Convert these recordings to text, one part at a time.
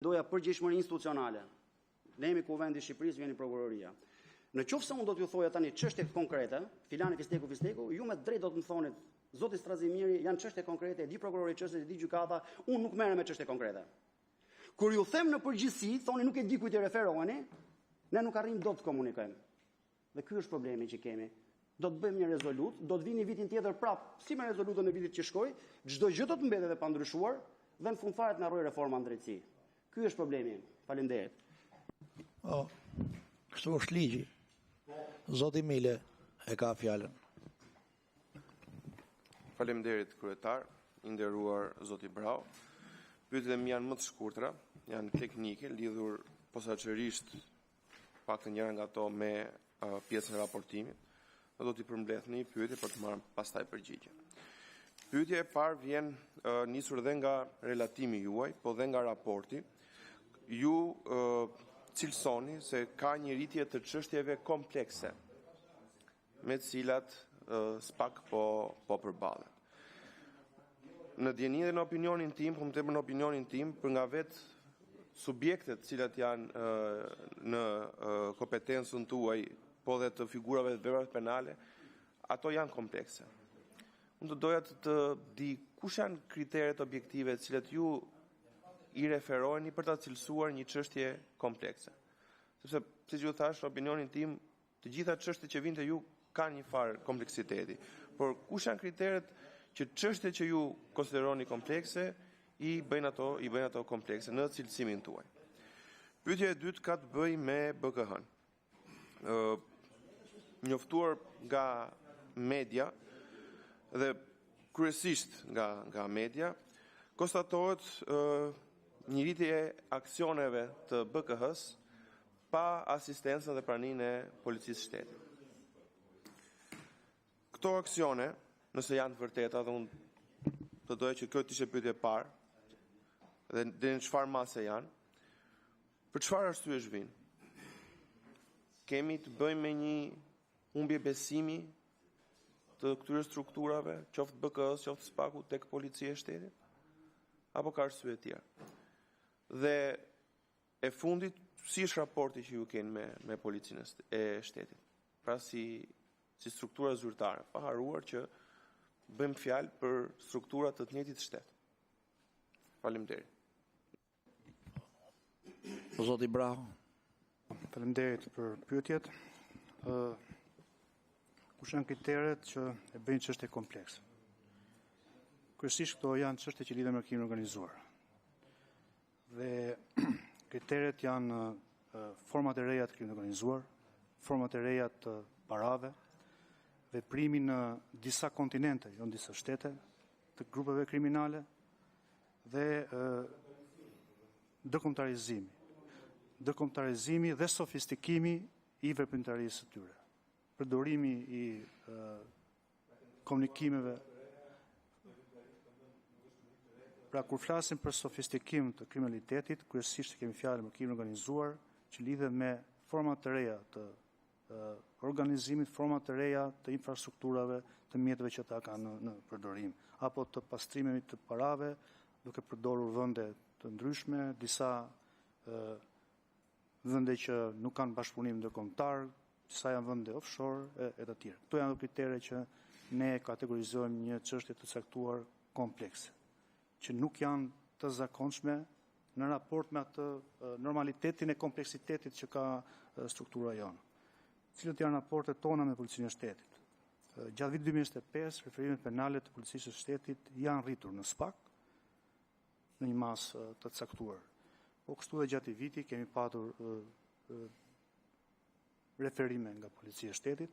doja përgjegjësinë institucionale. Ne jemi Kuvendi i Shqipërisë, vjen prokuroria. Në qoftë se unë do t'ju thoja tani çështje konkrete, filani fisteku, ju me drejt do të më thonit, zoti Strazimiri, janë çështje konkrete, e di prokurori çështjet, e di gjykata, unë nuk merrem me çështje konkrete. Kur ju them në përgjithësi, thoni nuk e di kujt i referoheni, ne nuk arrim dot të komunikojmë. Dhe ky është problemi që kemi. Do të bëjmë një rezolut, do të vini vitin tjetër prap, si me rezolutën e vitit që shkoi, çdo gjë do të mbetet e pandryshuar dhe në fund fare të na rrojë reforma në drejtësi. Ky është problemi. Faleminderit. Kështu është ligji. Zoti Mile e ka fjalën. Faleminderit kryetar, i nderuar zoti Brau. Pyetjet e mia janë më të shkurtra, janë teknike, lidhur posaçërisht pak të njëra nga ato me pjesën e raportimit. Do t'i përmbledh në një pyetje për të marrë pastaj përgjigje. Pyetja e parë vjen nisur dhe nga relatimi juaj, po dhe nga raporti. Ju cilësoni se ka një rritje të çështjeve komplekse, me të cilat SPAK po përballet. Në dieni dhe në opinionin tim, po më tepër në opinionin tim, për nga vetë subjektet cilat janë në kompetencën tuaj, po dhe të figurave të veprave penale, ato janë komplekse. Unë të doja të di kush janë kriteret objektive të cilat ju i referoheni për ta cilësuar një çështje komplekse. Sepse, siç ju thash, në opinionin tim, të gjitha çështjet që vijnë te ju kanë një farë kompleksiteti. Por kush janë kriteret që çështjet që ju konsideroni komplekse i bëjnë ato komplekse në cilësimin tuaj. Pyetja e dytë ka të bëjë me BKH-n. Njoftuar nga media dhe kryesisht nga media, konstatohet një rritje e aksioneve të BKH-s pa asistencën dhe praninë e policisë shtetit. Këto aksione, nëse janë të vërteta, dhe unë të doja që kjo të ishte pyetje e parë, dhe në çfarë mase janë, për çfarë arsyesh vinë? Kemi të bëjmë me një humbje besimi të këtyre strukturave, qoftë BKH-s, qoftë SPAK-u, tek policia e shtetit? Apo ka arsye tjera? Dhe e fundit, si është raporti që ju keni me policinë e shtetit? Pra si struktura zyrtare, pa haruar që bëjmë fjalë për struktura të njëjtit shtet. Faleminderit. Zoti Brau. Faleminderit për pyetjet. Kush janë kriteret që e bëjnë çështje komplekse? Kryesisht këto janë çështje që lidhen me krimin organizuar. Dhe kriteret janë format e reja të krimit organizuar, format e reja të parave, veprimi në disa kontinente, jo në disa shtete, të grupeve kriminale dhe dëkombëtarizimi dhe sofistikimi i veprimtarisë së tyre. Përdorimi i komunikimeve. Pra, kur flasim për sofistikim të kriminalitetit, kryesisht kemi fjalën për krimin organizuar, që lidhet me forma të reja të organizimit, forma të reja të infrastrukturave, të mjetëve që ta kanë në përdorim, apo të pastrimit të parave, duke përdorur vende të ndryshme, disa vende që nuk kanë bashkëpunim ndërkombëtar, disa janë vende offshore e të tjera. Këto janë kritere që ne kategorizojmë një çështje të caktuar komplekse, që nuk janë të zakonshme në raport me atë normalitetin e kompleksitetit që ka struktura jonë. Cilët janë raportet tona me policinë e shtetit? Gjatë vitit 2025, referimet penale të policisë së shtetit janë rritur në SPAK në një masë të caktuar. Po kështu dhe gjatë i viti kemi patur referime nga policia e shtetit.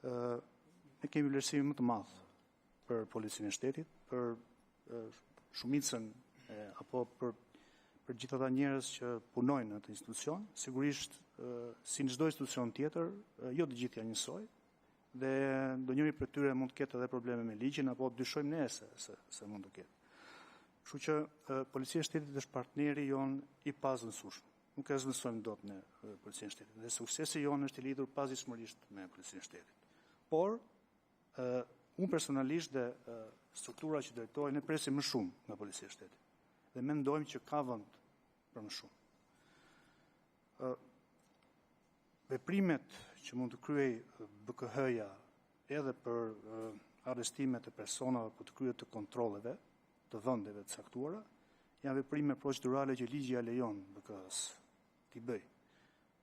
Ne kemi vlerësime më të madh për policinë e shtetit, për shumicën apo për gjithë ata njerëz që punojnë në atë institucion. Sigurisht, si në çdo institucion tjetër, jo të gjithë janë njësoj, dhe ndonjëri prej tyre mund të ketë edhe probleme me ligjin, apo dyshojmë ne se mund të ketë. Kështu që policia e shtetit është partneri jonë i pazënësueshëm. Nuk e zëvendësojmë dot në policinë e shtetit. Dhe suksesi jonë është i lidhur pazgjithësisht me policinë e shtetit. Por unë personalisht dhe struktura që drejtoj, ne presim më shumë nga policia e shtetit. Dhe mendojmë që ka vend për më shumë. Veprimet që mund të kryej BKH-ja edhe për arrestimet e personave për të kryer të kontrolleve të vendeve të caktuara, janë veprime procedurale që ligji ja lejon BKH-s t'i bëj.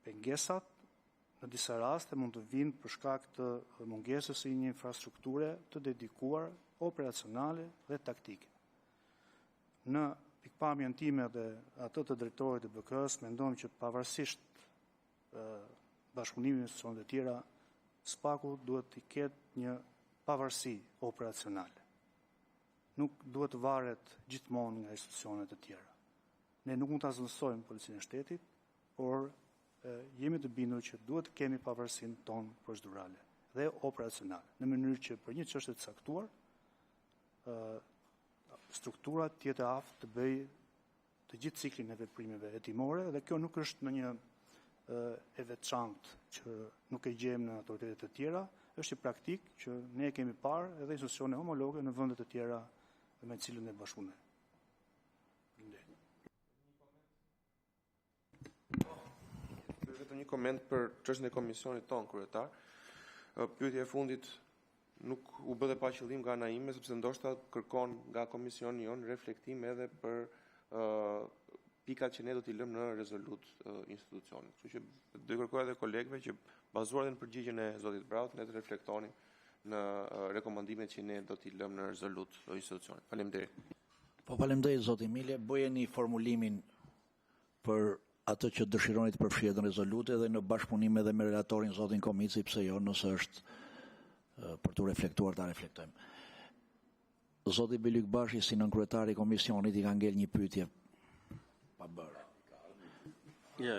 Pengesat në disa raste mund të vinë për shkak të mungesës së një infrastrukture të dedikuar operacionale dhe taktike. Në pikpamjen time dhe atë të drejtorit të BKH-s, mendojmë që pavarësisht bashkëpunimit me institucionet e tjera, SPAK-u duhet të ketë një pavarësi operacionale. Nuk duhet të varet gjithmonë nga institucionet e tjera. Ne nuk mund të azënsojmë policinë e shtetit, por jemi të bindur që duhet të kemi pavarësinë tonë procedurale dhe operacionale, në mënyrë që për një çështje të caktuar, struktura të jetë aftë të bëj të gjithë ciklin e veprimeve hetimore, dhe kjo nuk është në një e veçantë që nuk e gjejmë në autoritetet të tjera, është një praktik që ne kemi parë edhe institucione homologe në vendet të tjera me cilën ne bashkëpunojmë. Vetëm një koment për çështjen e komisionit ton kryetar. Pyetja e fundit nuk u bë dhe pa qëllim nga ana ime, sepse ndoshta kërkon nga komisioni jon reflektim edhe për pikat që ne do t'i lëmë në rezolut institucionit. Kështu që do kërkoj edhe kolegëve që bazuar edhe në përgjigjen e zotit Braut, ne të reflektonim në rekomandimet që ne do t'i lëmë në rezolut institucionit. Faleminderit. Po faleminderit zoti Mile, bëjeni formulimin për atë që dëshironi të përfshihet në rezolute dhe në bashkëpunim edhe me relatorin zotin Komici, pse jo, nëse është për të reflektuar, ta reflektojmë. Zoti Bylyk Bashi, si nënkryetari i komisionit, i ka ngel një pyetje pa bërë.